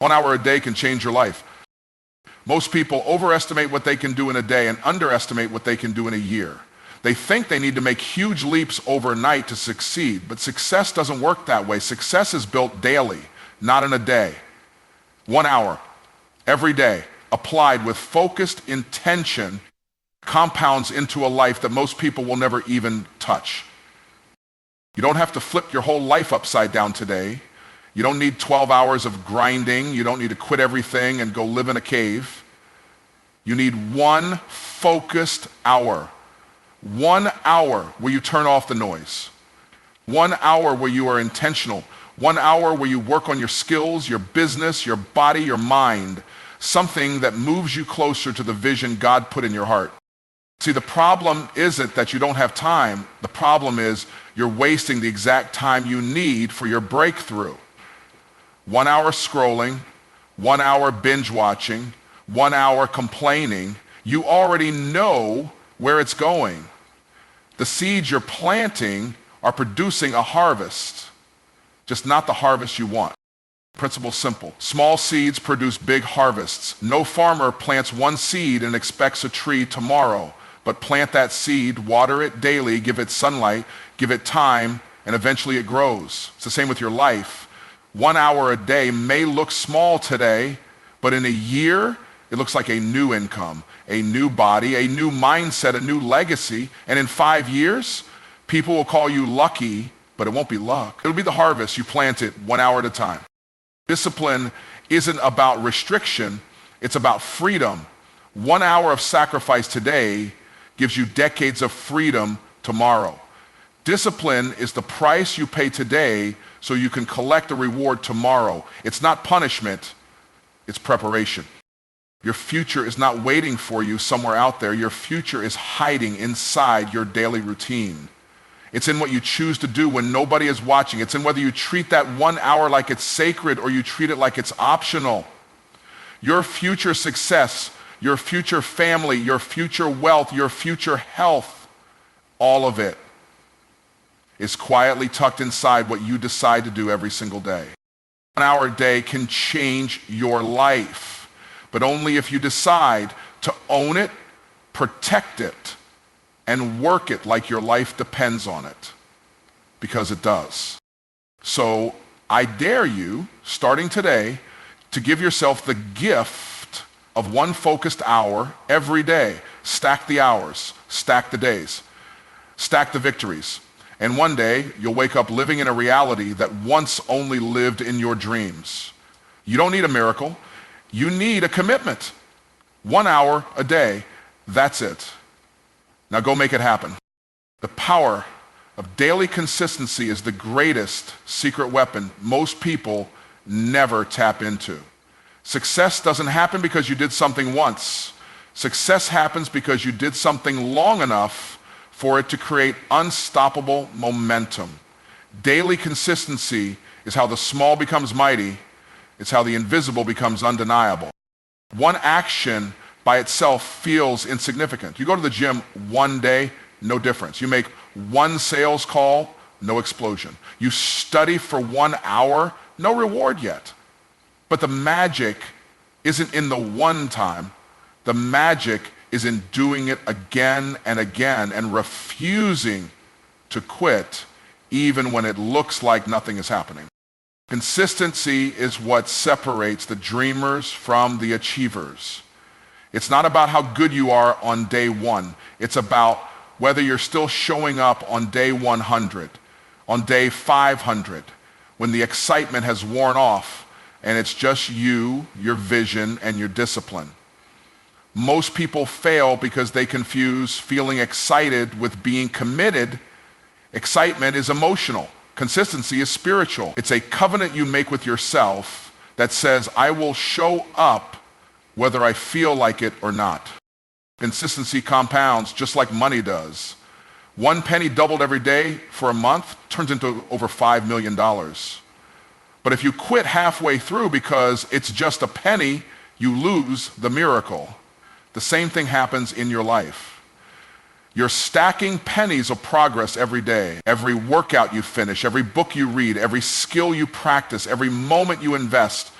1 hour a day can change your life. Most people overestimate what they can do in a day and underestimate what they can do in a year. They think they need to make huge leaps overnight to succeed, but success doesn't work that way. Success is built daily, not in a day. 1 hour, every day, applied with focused intention, compounds into a life that most people will never even touch. You don't have to flip your whole life upside down today. You don't need 12 hours of grinding. You don't need to quit everything and go live in a cave. You need one focused hour. 1 hour where you turn off the noise. 1 hour where you are intentional. 1 hour where you work on your skills, your business, your body, your mind. Something that moves you closer to the vision God put in your heart. See, the problem isn't that you don't have time. The problem is you're wasting the exact time you need for your breakthrough. 1 hour scrolling, 1 hour binge watching, 1 hour complaining. You already know where it's going. The seeds you're planting are producing a harvest, just not the harvest you want. Principle simple. Small seeds produce big harvests. No farmer plants one seed and expects a tree tomorrow, but plant that seed, water it daily, give it sunlight, give it time, and eventually it grows. It's the same with your life. 1 hour a day may look small today, but in a year, it looks like a new income, a new body, a new mindset, a new legacy. And in 5 years, people will call you lucky, but it won't be luck. It'll be the harvest you planted 1 hour at a time. Discipline isn't about restriction, it's about freedom. 1 hour of sacrifice today gives you decades of freedom tomorrow. Discipline is the price you pay today so you can collect a reward tomorrow. It's not punishment, it's preparation. Your future is not waiting for you somewhere out there. Your future is hiding inside your daily routine. It's in what you choose to do when nobody is watching. It's in whether you treat that 1 hour like it's sacred or you treat it like it's optional. Your future success, your future family, your future wealth, your future health, all of it is quietly tucked inside what you decide to do every single day. 1 hour a day can change your life, but only if you decide to own it, protect it, and work it like your life depends on it, because it does. So I dare you, starting today, to give yourself the gift of one focused hour every day. Stack the hours, stack the days, stack the victories. And one day, you'll wake up living in a reality that once only lived in your dreams. You don't need a miracle. You need a commitment. 1 hour a day, that's it. Now go make it happen. The power of daily consistency is the greatest secret weapon most people never tap into. Success doesn't happen because you did something once. Success happens because you did something long enough for it to create unstoppable momentum. Daily consistency is how the small becomes mighty. It's how the invisible becomes undeniable. One action by itself feels insignificant. You go to the gym one day, no difference. You make one sales call, no explosion. You study for 1 hour, no reward yet. But the magic isn't in the one time. The magic is in doing it again and again and refusing to quit even when it looks like nothing is happening. Consistency is what separates the dreamers from the achievers. It's not about how good you are on day one. It's about whether you're still showing up on day 100, on day 500, when the excitement has worn off and it's just you, your vision, and your discipline. Most people fail because they confuse feeling excited with being committed. Excitement is emotional. Consistency is spiritual. It's a covenant you make with yourself that says, I will show up whether I feel like it or not. Consistency compounds just like money does. 1 penny doubled every day for a month turns into over $5 million. But if you quit halfway through because it's just a penny, you lose the miracle. The same thing happens in your life. You're stacking pennies of progress every day. Every workout you finish, every book you read, every skill you practice, every moment you invest,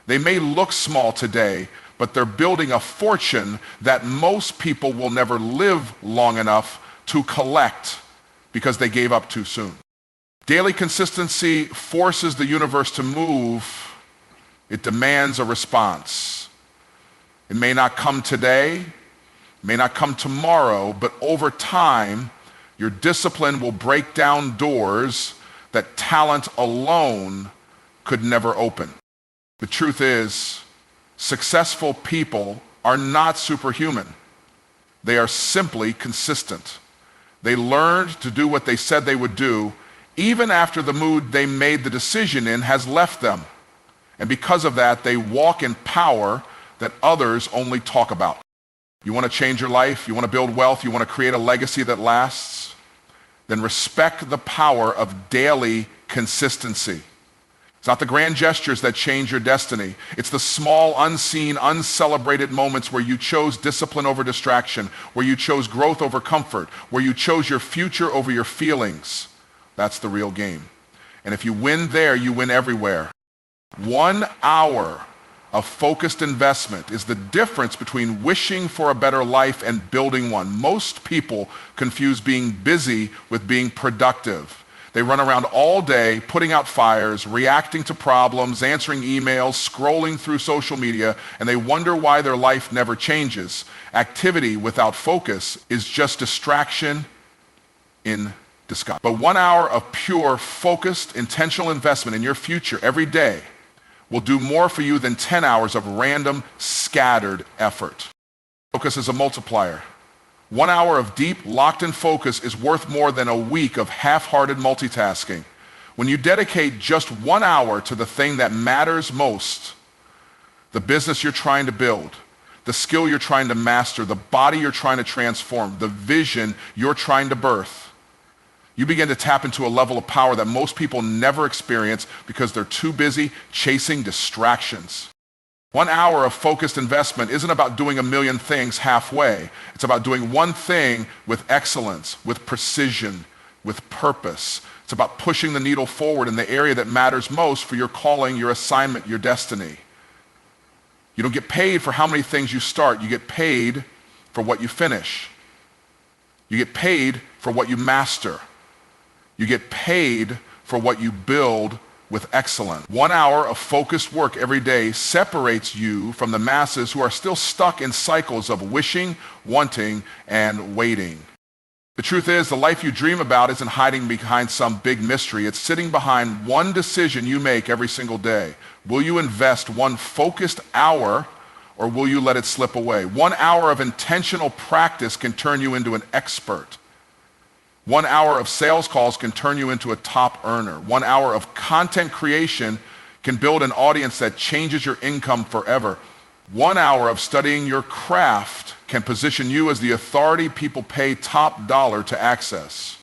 They may look small today, but they're building a fortune that most people will never live long enough to collect because they gave up too soon. Daily consistency forces the universe to move. It demands a response. It may not come today, may not come tomorrow, but over time, your discipline will break down doors that talent alone could never open. The truth is, successful people are not superhuman. They are simply consistent. They learned to do what they said they would do, even after the mood they made the decision in has left them. And because of that, they walk in power that others only talk about. You want to change your life? You want to build wealth? You want to create a legacy that lasts? Then respect the power of daily consistency. It's not the grand gestures that change your destiny. It's the small, unseen, uncelebrated moments where you chose discipline over distraction, where you chose growth over comfort, where you chose your future over your feelings. That's the real game. And if you win there, you win everywhere. 1 hour of focused investment is the difference between wishing for a better life and building one. Most people confuse being busy with being productive. They run around all day, putting out fires, reacting to problems, answering emails, scrolling through social media, and they wonder why their life never changes. Activity without focus is just distraction in disguise. But 1 hour of pure, focused, intentional investment in your future every day will do more for you than 10 hours of random, scattered effort. Focus is a multiplier. 1 hour of deep, locked-in focus is worth more than a week of half-hearted multitasking. When you dedicate just 1 hour to the thing that matters most, the business you're trying to build, the skill you're trying to master, the body you're trying to transform, the vision you're trying to birth, you begin to tap into a level of power that most people never experience because they're too busy chasing distractions. 1 hour of focused investment isn't about doing a million things halfway. It's about doing one thing with excellence, with precision, with purpose. It's about pushing the needle forward in the area that matters most for your calling, your assignment, your destiny. You don't get paid for how many things you start. You get paid for what you finish. You get paid for what you master. You get paid for what you build with excellence. 1 hour of focused work every day separates you from the masses who are still stuck in cycles of wishing, wanting, and waiting. The truth is, the life you dream about isn't hiding behind some big mystery. It's sitting behind one decision you make every single day. Will you invest 1 focused hour, or will you let it slip away? 1 hour of intentional practice can turn you into an expert. 1 hour of sales calls can turn you into a top earner. 1 hour of content creation can build an audience that changes your income forever. 1 hour of studying your craft can position you as the authority people pay top dollar to access.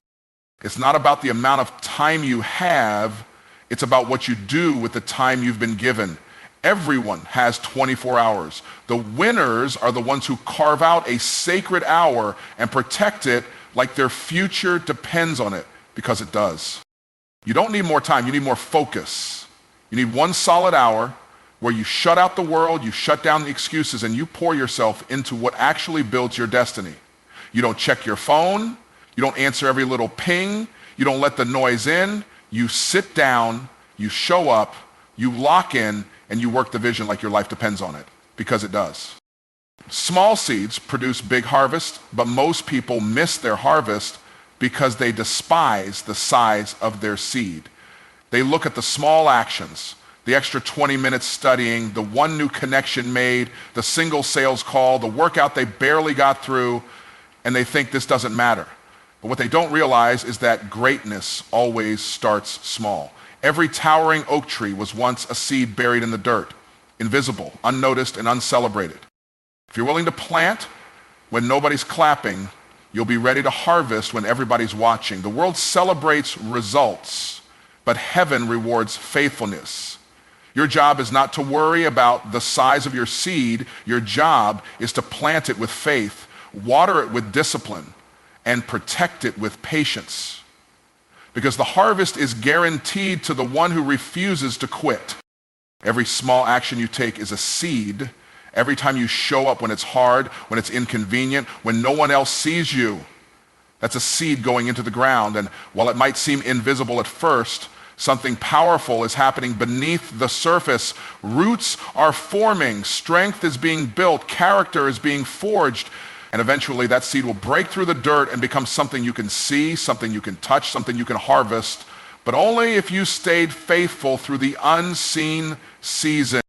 It's not about the amount of time you have, it's about what you do with the time you've been given. Everyone has 24 hours. The winners are the ones who carve out a sacred hour and protect it like their future depends on it, because it does. You don't need more time, you need more focus. You need 1 solid hour where you shut out the world, you shut down the excuses, and you pour yourself into what actually builds your destiny. You don't check your phone, you don't answer every little ping, you don't let the noise in, you sit down, you show up, you lock in, and you work the vision like your life depends on it, because it does. Small seeds produce big harvest, but most people miss their harvest because they despise the size of their seed. They look at the small actions, the extra 20 minutes studying, the 1 new connection made, the single sales call, the workout they barely got through, and they think this doesn't matter. But what they don't realize is that greatness always starts small. Every towering oak tree was once a seed buried in the dirt, invisible, unnoticed, and uncelebrated. If you're willing to plant when nobody's clapping, you'll be ready to harvest when everybody's watching. The world celebrates results, but heaven rewards faithfulness. Your job is not to worry about the size of your seed. Your job is to plant it with faith, water it with discipline, and protect it with patience. Because the harvest is guaranteed to the one who refuses to quit. Every small action you take is a seed. Every time you show up when it's hard, when it's inconvenient, when no one else sees you, that's a seed going into the ground. And while it might seem invisible at first, something powerful is happening beneath the surface. Roots are forming, strength is being built, character is being forged, and eventually that seed will break through the dirt and become something you can see, something you can touch, something you can harvest, but only if you stayed faithful through the unseen season.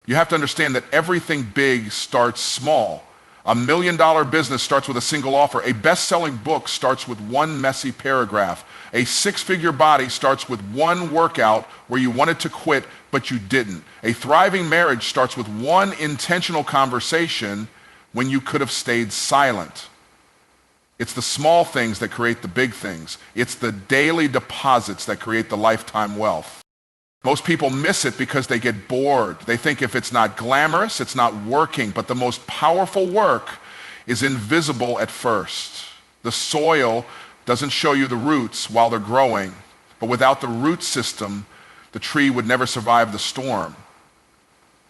You have to understand that everything big starts small. $1 million business starts with a single offer. A best-selling book starts with one messy paragraph. A six-figure body starts with one workout where you wanted to quit, but you didn't. A thriving marriage starts with one intentional conversation when you could have stayed silent. It's the small things that create the big things. It's the daily deposits that create the lifetime wealth. Most people miss it because they get bored. They think if it's not glamorous, it's not working. But the most powerful work is invisible at first. The soil doesn't show you the roots while they're growing. But without the root system, the tree would never survive the storm.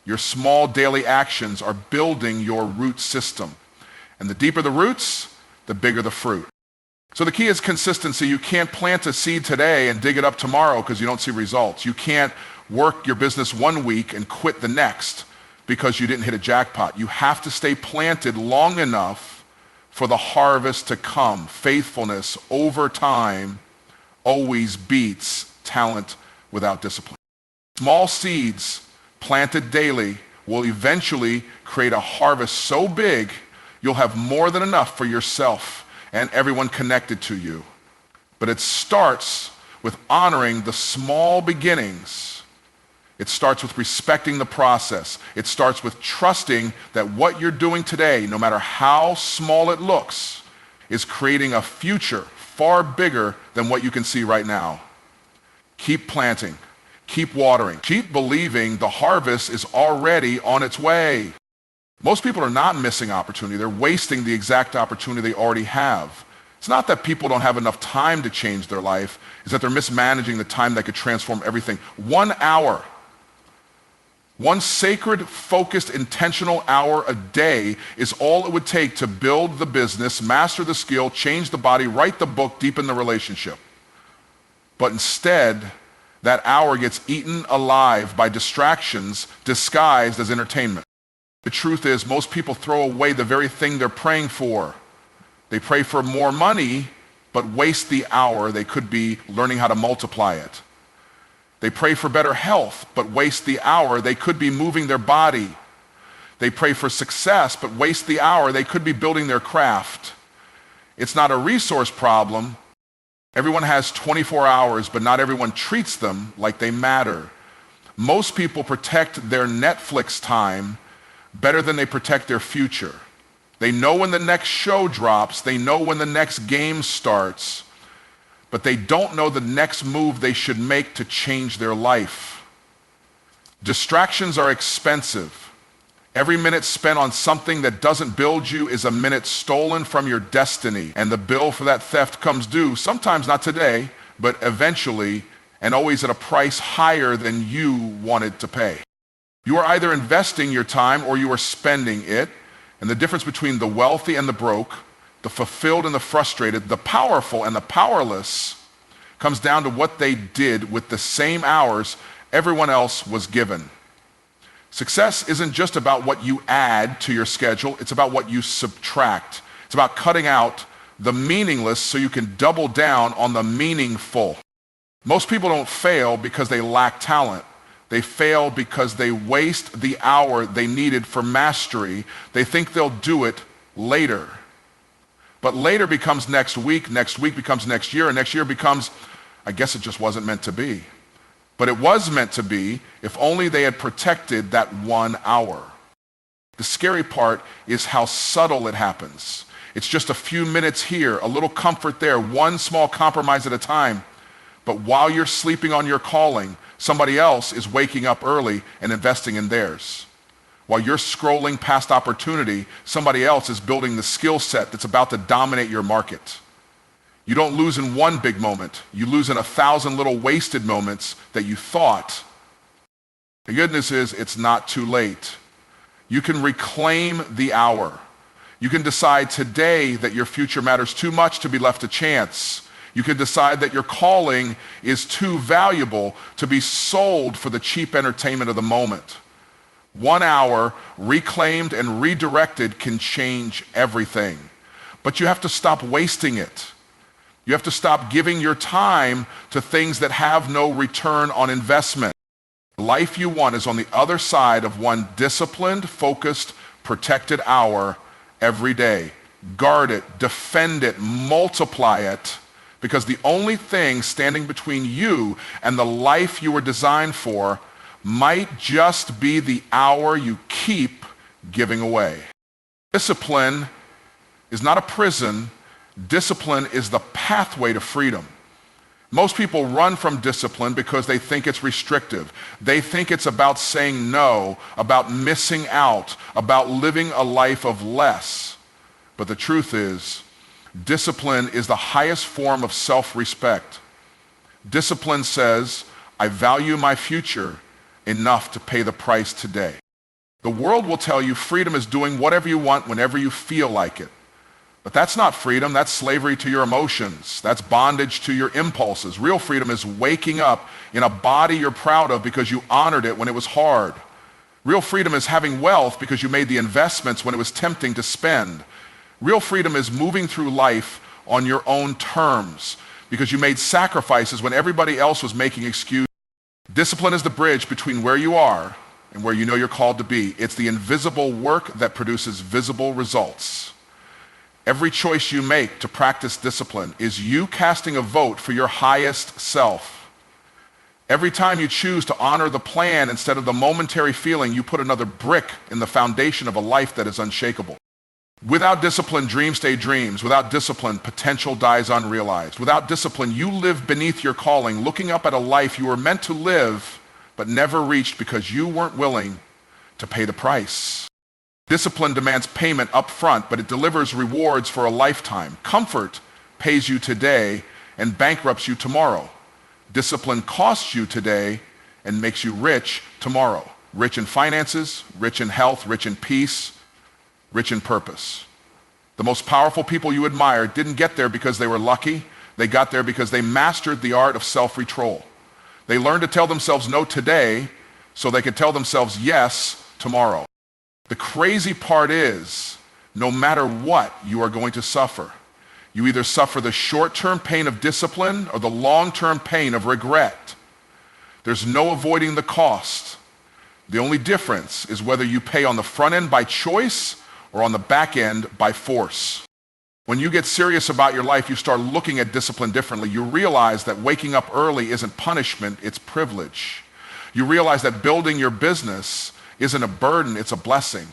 Your small daily actions are building your root system. And the deeper the roots, the bigger the fruit. So the key is consistency. You can't plant a seed today and dig it up tomorrow because you don't see results. You can't work your business one week and quit the next because you didn't hit a jackpot. You have to stay planted long enough for the harvest to come. Faithfulness over time always beats talent without discipline. Small seeds planted daily will eventually create a harvest so big you'll have more than enough for yourself and everyone connected to you. But it starts with honoring the small beginnings. It starts with respecting the process. It starts with trusting that what you're doing today, no matter how small it looks, is creating a future far bigger than what you can see right now. Keep planting, keep watering, keep believing the harvest is already on its way. Most people are not missing opportunity. They're wasting the exact opportunity they already have. It's not that people don't have enough time to change their life. It's that they're mismanaging the time that could transform everything. 1 hour, one sacred, focused, intentional hour a day is all it would take to build the business, master the skill, change the body, write the book, deepen the relationship. But instead, that hour gets eaten alive by distractions disguised as entertainment. The truth is, most people throw away the very thing they're praying for. They pray for more money, but waste the hour they could be learning how to multiply it. They pray for better health, but waste the hour they could be moving their body. They pray for success, but waste the hour they could be building their craft. It's not a resource problem. Everyone has 24 hours, but not everyone treats them like they matter. Most people protect their Netflix time better than they protect their future. They know when the next show drops, they know when the next game starts, but they don't know the next move they should make to change their life. Distractions are expensive. Every minute spent on something that doesn't build you is a minute stolen from your destiny, and the bill for that theft comes due, sometimes not today, but eventually, and always at a price higher than you wanted to pay. You are either investing your time or you are spending it. And the difference between the wealthy and the broke, the fulfilled and the frustrated, the powerful and the powerless comes down to what they did with the same hours everyone else was given. Success isn't just about what you add to your schedule, it's about what you subtract. It's about cutting out the meaningless so you can double down on the meaningful. Most people don't fail because they lack talent. They fail because they waste the hour they needed for mastery. They think they'll do it later. But later becomes next week becomes next year, and next year becomes, I guess it just wasn't meant to be. But it was meant to be if only they had protected that 1 hour. The scary part is how subtle it happens. It's just a few minutes here, a little comfort there, one small compromise at a time. But while you're sleeping on your calling, somebody else is waking up early and investing in theirs. While you're scrolling past opportunity, somebody else is building the skill set that's about to dominate your market. You don't lose in one big moment. You lose in 1,000 little wasted moments that you thought The good news is it's not too late. You can reclaim the hour. You can decide today that your future matters too much to be left to chance. You can decide that your calling is too valuable to be sold for the cheap entertainment of the moment. 1 hour reclaimed and redirected can change everything. But you have to stop wasting it. You have to stop giving your time to things that have no return on investment. The life you want is on the other side of one disciplined, focused, protected hour every day. Guard it, defend it, multiply it, because the only thing standing between you and the life you were designed for might just be the hour you keep giving away. Discipline is not a prison. Discipline is the pathway to freedom. Most people run from discipline because they think it's restrictive. They think it's about saying no, about missing out, about living a life of less. But the truth is, discipline is the highest form of self-respect. Discipline says, I value my future enough to pay the price today. The world will tell you freedom is doing whatever you want whenever you feel like it. But that's not freedom, that's slavery to your emotions. That's bondage to your impulses. Real freedom is waking up in a body you're proud of because you honored it when it was hard. Real freedom is having wealth because you made the investments when it was tempting to spend. Real freedom is moving through life on your own terms because you made sacrifices when everybody else was making excuses. Discipline is the bridge between where you are and where you know you're called to be. It's the invisible work that produces visible results. Every choice you make to practice discipline is you casting a vote for your highest self. Every time you choose to honor the plan instead of the momentary feeling, you put another brick in the foundation of a life that is unshakable. Without discipline, dreams stay dreams. Without discipline, potential dies unrealized. Without discipline, you live beneath your calling, looking up at a life you were meant to live, but never reached because you weren't willing to pay the price. Discipline demands payment up front, but it delivers rewards for a lifetime. Comfort pays you today and bankrupts you tomorrow. Discipline costs you today and makes you rich tomorrow. Rich in finances, rich in health, rich in peace, rich in purpose. The most powerful people you admire didn't get there because they were lucky. They got there because they mastered the art of self-control. They learned to tell themselves no today so they could tell themselves yes tomorrow. The crazy part is, no matter what, you are going to suffer. You either suffer the short-term pain of discipline or the long-term pain of regret. There's no avoiding the cost. The only difference is whether you pay on the front end by choice or on the back end by force. When you get serious about your life, you start looking at discipline differently. You realize that waking up early isn't punishment, it's privilege. You realize that building your business isn't a burden, it's a blessing.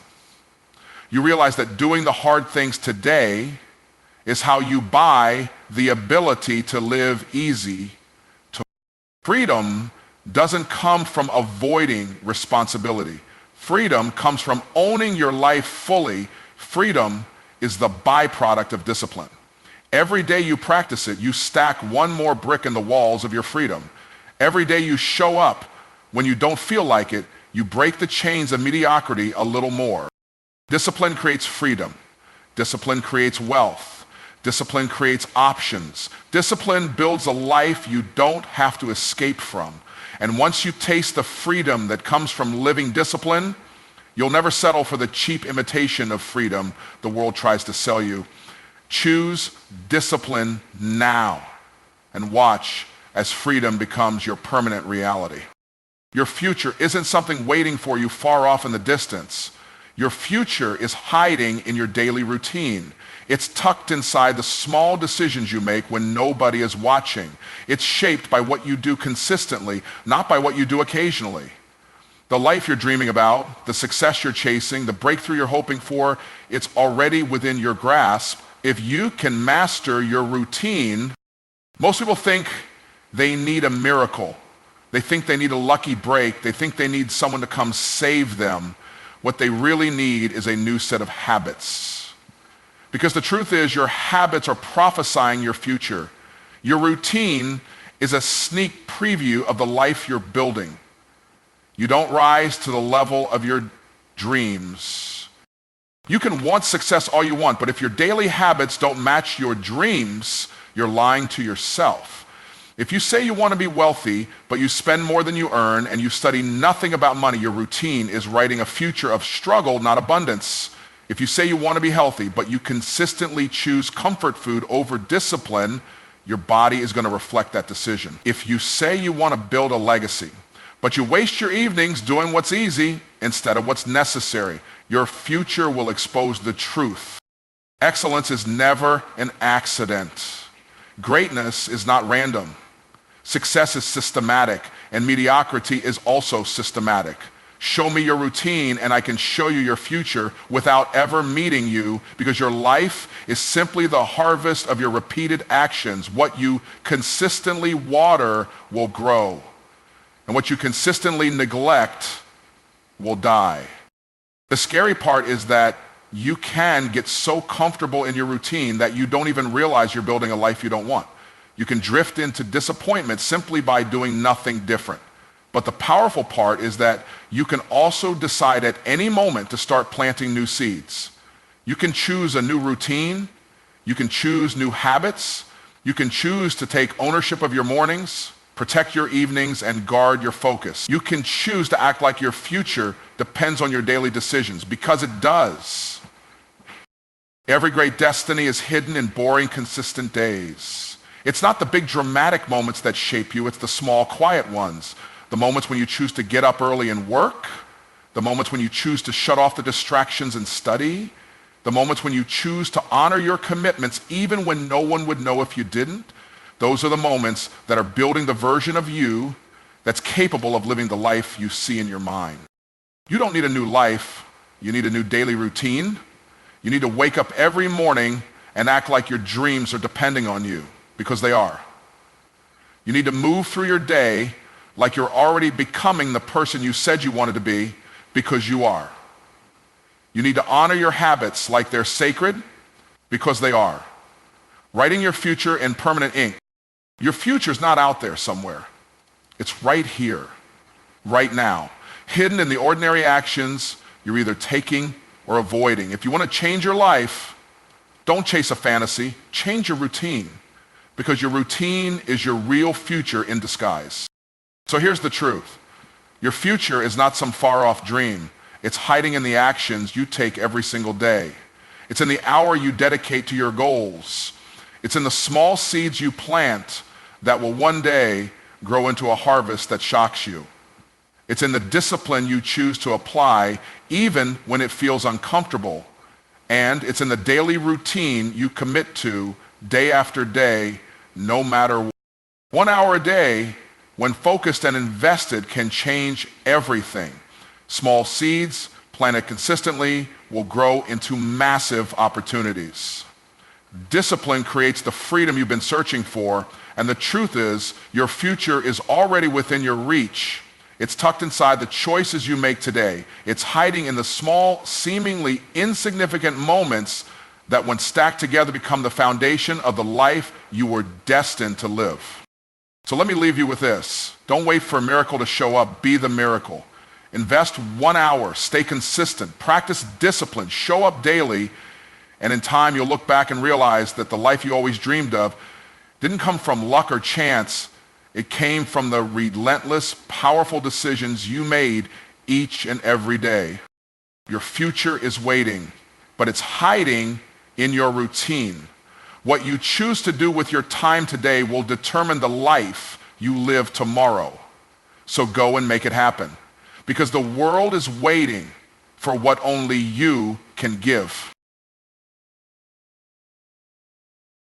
You realize that doing the hard things today is how you buy the ability to live easy. Freedom doesn't come from avoiding responsibility. Freedom comes from owning your life fully. Freedom is the byproduct of discipline. Every day you practice it, you stack one more brick in the walls of your freedom. Every day you show up when you don't feel like it, you break the chains of mediocrity a little more. Discipline creates freedom. Discipline creates wealth. Discipline creates options. Discipline builds a life you don't have to escape from. And once you taste the freedom that comes from living discipline, you'll never settle for the cheap imitation of freedom the world tries to sell you. Choose discipline now and watch as freedom becomes your permanent reality. Your future isn't something waiting for you far off in the distance. Your future is hiding in your daily routine. It's tucked inside the small decisions you make when nobody is watching. It's shaped by what you do consistently, not by what you do occasionally. The life you're dreaming about, the success you're chasing, the breakthrough you're hoping for, it's already within your grasp. If you can master your routine, most people think they need a miracle. They think they need a lucky break. They think they need someone to come save them. What they really need is a new set of habits. Because the truth is, your habits are prophesying your future. Your routine is a sneak preview of the life you're building. You don't rise to the level of your dreams. You can want success all you want, but if your daily habits don't match your dreams, you're lying to yourself. If you say you want to be wealthy, but you spend more than you earn and you study nothing about money, your routine is writing a future of struggle, not abundance. If you say you want to be healthy, but you consistently choose comfort food over discipline, your body is going to reflect that decision. If you say you want to build a legacy, but you waste your evenings doing what's easy instead of what's necessary, your future will expose the truth. Excellence is never an accident. Greatness is not random. Success is systematic, and mediocrity is also systematic. Show me your routine and I can show you your future without ever meeting you, because your life is simply the harvest of your repeated actions. What you consistently water will grow, and what you consistently neglect will die. The scary part is that you can get so comfortable in your routine that you don't even realize you're building a life you don't want. You can drift into disappointment simply by doing nothing different. But the powerful part is that you can also decide at any moment to start planting new seeds. You can choose a new routine. You can choose new habits. You can choose to take ownership of your mornings, protect your evenings, and guard your focus. You can choose to act like your future depends on your daily decisions, because it does. Every great destiny is hidden in boring, consistent days. It's not the big dramatic moments that shape you, it's the small, quiet ones. The moments when you choose to get up early and work, the moments when you choose to shut off the distractions and study, the moments when you choose to honor your commitments even when no one would know if you didn't. Those are the moments that are building the version of you that's capable of living the life you see in your mind. You don't need a new life, you need a new daily routine. You need to wake up every morning and act like your dreams are depending on you, because they are. You need to move through your day like you're already becoming the person you said you wanted to be, because you are. You need to honor your habits like they're sacred, because they are. Writing your future in permanent ink. Your future's not out there somewhere. It's right here, right now. Hidden in the ordinary actions you're either taking or avoiding. If you want to change your life, don't chase a fantasy, change your routine, because your routine is your real future in disguise. So here's the truth. Your future is not some far-off dream. It's hiding in the actions you take every single day. It's in the hour you dedicate to your goals. It's in the small seeds you plant that will one day grow into a harvest that shocks you. It's in the discipline you choose to apply even when it feels uncomfortable. And it's in the daily routine you commit to day after day, no matter what. 1 hour a day, when focused and invested, can change everything. Small seeds planted consistently will grow into massive opportunities. Discipline creates the freedom you've been searching for, and the truth is, your future is already within your reach. It's tucked inside the choices you make today. It's hiding in the small, seemingly insignificant moments that, when stacked together, become the foundation of the life you were destined to live. So let me leave you with this. Don't wait for a miracle to show up. Be the miracle. Invest 1 hour. Stay consistent. Practice discipline. Show up daily. And in time, you'll look back and realize that the life you always dreamed of didn't come from luck or chance. It came from the relentless, powerful decisions you made each and every day. Your future is waiting, but it's hiding in your routine. What you choose to do with your time today will determine the life you live tomorrow. So go and make it happen, because the world is waiting for what only you can give.